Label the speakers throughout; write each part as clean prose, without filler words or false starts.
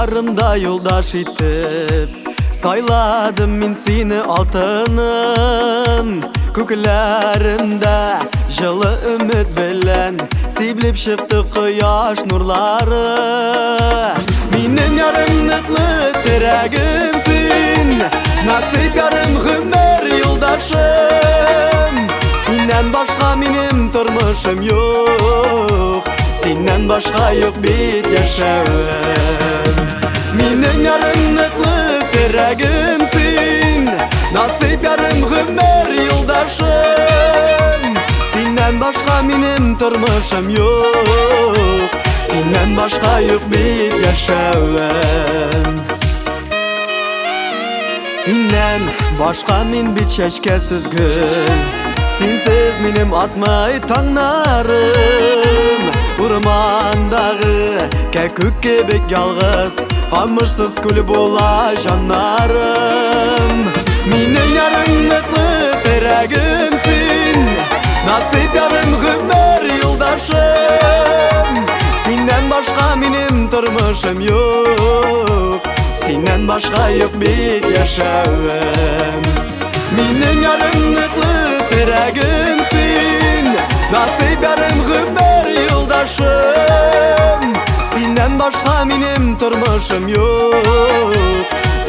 Speaker 1: Yarımda yoldaş itip sayladım min seni altınım. Köklerinde жылы ümit bilen Siblip çıktı kıyaş nurları. Minin yarımlıklı teregimsin, nasip yarım hümer yoldaşım. Senden başka benim turmuşum yok, senden başka yok bir yaşam. Minin yarımlıklı teregimsin, nasip yarım hümer yoldaşım. Senden başka benim turmuşum yok, senden başka yok bir yaşam. Senden başka men bir çeşkesiz gün, sensiz benim atmayı tanlarım. Urmandağı kekük gibi yalğız, kamışsız kül bola canlarım. Minin yarımlıklı teregimsin, nasip yarım hümer yoldaşım. Senden başka benim turmuşum yok, senden başka yok bir yaşam. Minin yarımlıklı teregimsin, nasip yarım hümer yoldaşım. Senden başka benim turmuşum yok,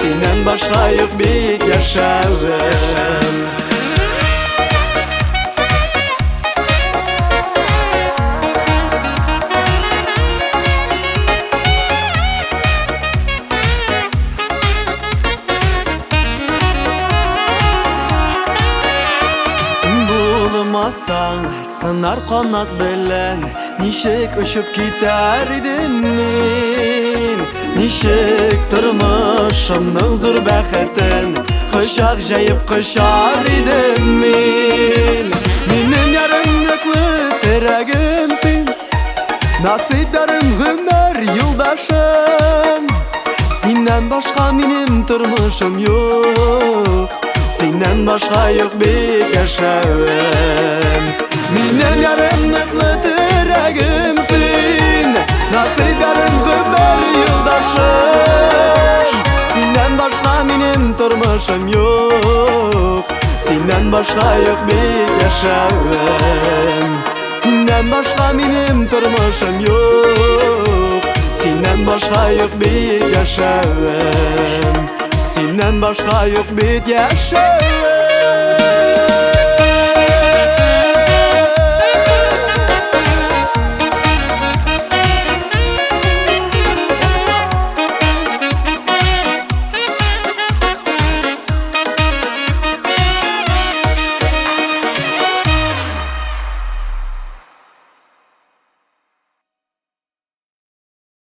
Speaker 1: senden başka yok bir yaşam. Bulmasan sınar kanat bilen, nişek uçup gider idim men. Nişek turmuşumның zor bäxetin, kuşak jayıp kuşar idim men. Minin yarımlıklı teregimsin, nasip yarım hümer yoldaşım. Senden başka benim turmuşum yok, senden başka yok bir yaşam. Minin yarımlıklı teregimsin, nasip yarım hümer yoldaşım. Senden başka benim turmuşum yok, senden başka yok bir yaşam. Senden başka benim turmuşum yok, senden başka yok bir yaşam. Senden başka yok bir yaşam.